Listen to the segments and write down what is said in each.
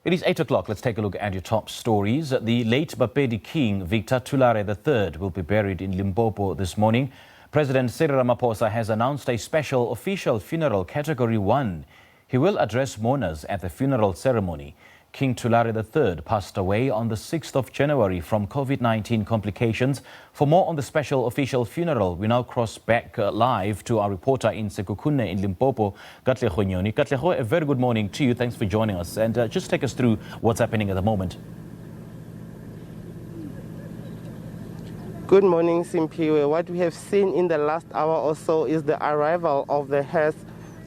It is 8 o'clock. Let's take a look at your top stories. The late Bapedi King, Victor Thulare III, will be buried in Limpopo this morning. President Cyril Ramaphosa has announced a special official funeral Category 1. He will address mourners at the funeral ceremony. King Thulare III passed away on the 6th of January from COVID-19 complications. For more on the special official funeral, we now cross back live to our reporter in Sekhukhune in Limpopo, Katlego Nyoni. Katlego, a very good morning to you. Thanks for joining us. And just take us through what's happening at the moment. Good morning, Simpiwe. What we have seen in the last hour or so is the arrival of the hearse,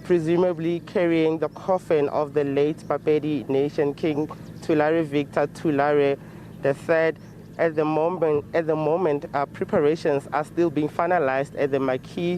presumably carrying the coffin of the late Bapedi Nation King Thulare Victor Thulare III. At the moment, preparations are still being finalized at the marquee,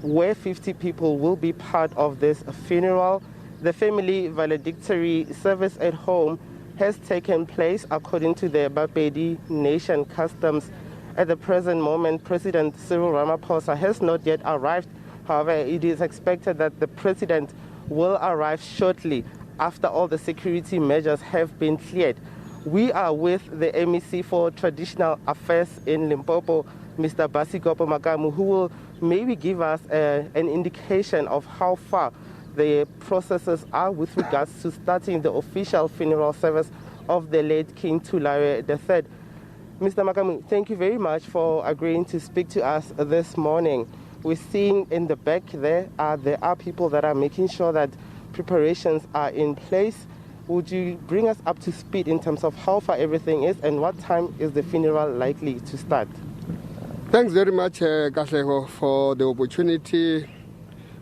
where 50 people will be part of this funeral. The family valedictory service at home has taken place according to the Bapedi Nation customs. At the present moment, President Cyril Ramaphosa has not yet arrived. However, it is expected that the president will arrive shortly after all the security measures have been cleared. We are with the MEC for Traditional Affairs in Limpopo, Mr. Basikopo Makamu, who will maybe give us an indication of how far the processes are with regards to starting the official funeral service of the late King Thulare III. Mr. Makamu, thank you very much for agreeing to speak to us this morning. We're seeing in the back there are people that are making sure that preparations are in place. Would you bring us up to speed in terms of how far everything is and what time is the funeral likely to start? Thanks very much, Katlego, for the opportunity.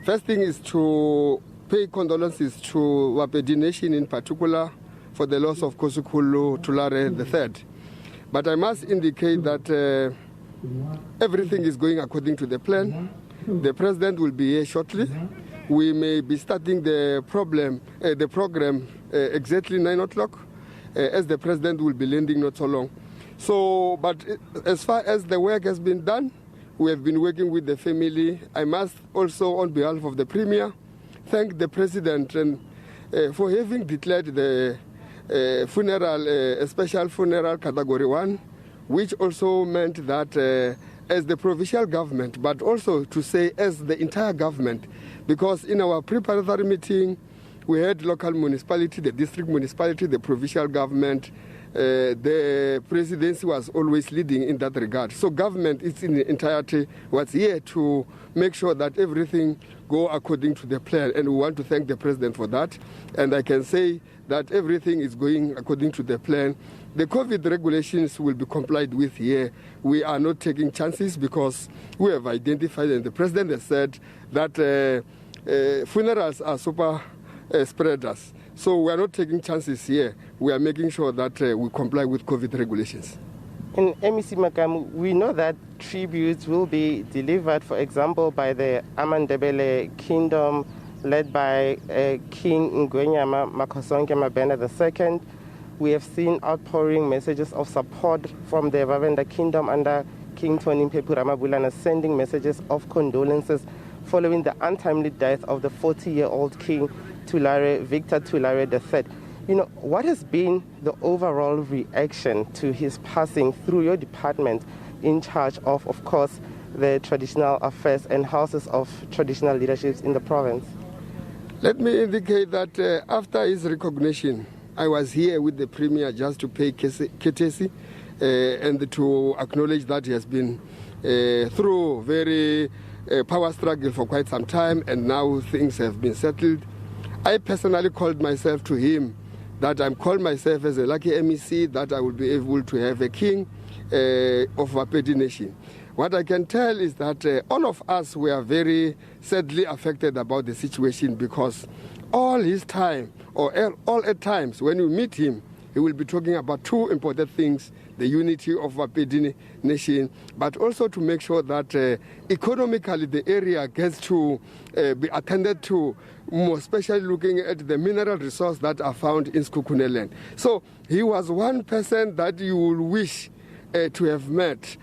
First thing is to pay condolences to Bapedi Nation in particular for the loss of Sekhukhune Thulare III. But I must indicate that everything is going according to the plan. The president will be here shortly. We may be starting the program exactly 9 o'clock, as the president will be landing not so long. So, but as far as the work has been done, we have been working with the family. I must also, on behalf of the premier, thank the president for having declared the funeral, a special funeral Category 1, which also meant that as the provincial government, but also to say as the entire government, because in our preparatory meeting, we had local municipality, the district municipality, the provincial government, the presidency was always leading in that regard. So government is in entirety was here to make sure that everything go according to the plan, and we want to thank the president for that. And I can say that everything is going according to the plan. The COVID regulations will be complied with here. We are not taking chances because we have identified, and the president has said that funerals are super spreaders. So we are not taking chances here. We are making sure that we comply with COVID regulations. In MEC Makamu, we know that tributes will be delivered, for example, by the Amandebele Kingdom, led by King Ngwenyama Makosonke Mabena II. We have seen outpouring messages of support from the Vavenda Kingdom under King Tonimpepu Ramabulana, sending messages of condolences following the untimely death of the 40-year-old King Thulare Victor Thulare III. You know, what has been the overall reaction to his passing through your department in charge of course, the traditional affairs and houses of traditional leaderships in the province? Let me indicate that after his recognition, I was here with the premier just to pay courtesy and to acknowledge that he has been through very power struggle for quite some time, and now things have been settled. I personally called myself to him that I'm called myself as a lucky MEC that I will be able to have a king of Bapedi Nation. What I can tell is that all of us were very sadly affected about the situation, because all his time, or all at times when you meet him, he will be talking about two important things: the unity of Bapedi Nation, but also to make sure that economically the area gets to be attended to, more especially looking at the mineral resources that are found in Sekhukhune land. So he was one person that you will wish to have met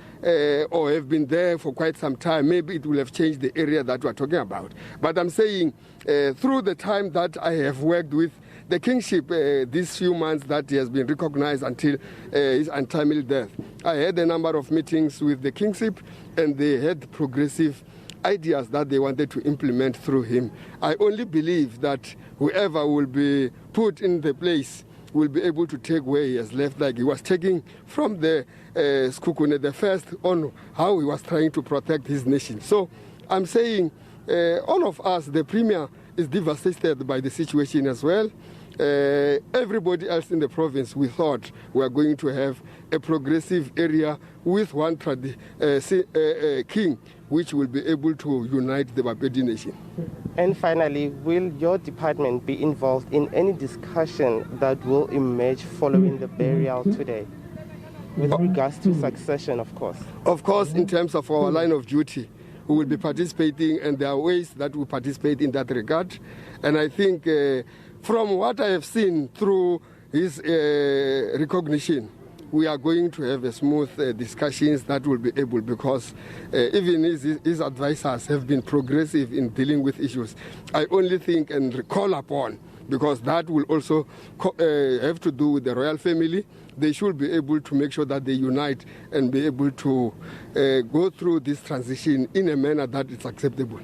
or have been there for quite some time. Maybe it will have changed the area that we're talking about. But I'm saying through the time that I have worked with the kingship these few months that he has been recognized until his untimely death. I had a number of meetings with the kingship, and they had progressive ideas that they wanted to implement through him. I only believe that whoever will be put in the place will be able to take where he has left, like he was taking from the Sekhukhune, the first, on how he was trying to protect his nation. So I'm saying all of us, the Premier is devastated by the situation as well. Everybody else in the province, we thought we are going to have a progressive area with one king, which will be able to unite the Bapedi nation. And finally, will your department be involved in any discussion that will emerge following the burial today, with regards to succession, of course? Of course, in terms of our line of duty, we will be participating, and there are ways that we participate in that regard. And I think from what I have seen through his recognition, we are going to have a smooth discussions that will be able, because even his advisors have been progressive in dealing with issues. I only think and call upon, because that will also have to do with the royal family. They should be able to make sure that they unite and be able to go through this transition in a manner that is acceptable.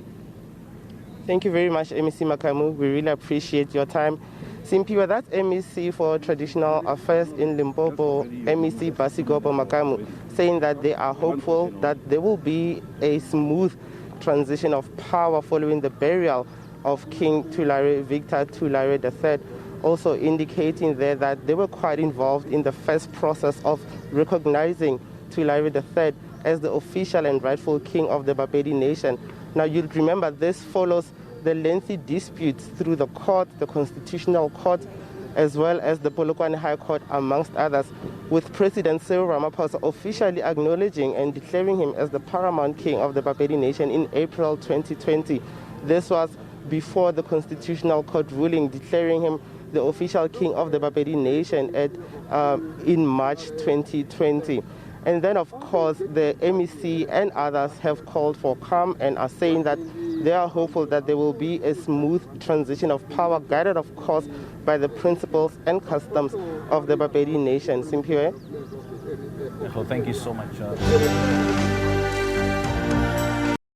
Thank you very much, MEC Makamu. We really appreciate your time. Simpiwe, that's MEC for Traditional Affairs in Limpopo, MEC Basigopo Makamu, saying that they are hopeful that there will be a smooth transition of power following the burial of King Thulare, Victor Thulare III, also indicating there that they were quite involved in the first process of recognizing Thulare III as the official and rightful king of the Bapedi nation. Now, you'll remember this follows the lengthy disputes through the court, the Constitutional Court, as well as the Polokwane High Court, amongst others, with President Cyril Ramaphosa officially acknowledging and declaring him as the paramount king of the Bapedi nation in April 2020. This was before the Constitutional Court ruling declaring him the official king of the Bapedi nation in March 2020. And then, of course, the MEC and others have called for calm and are saying that they are hopeful that there will be a smooth transition of power, guided, of course, by the principles and customs of the Bapedi nation. Simpiwe? Well, thank you so much.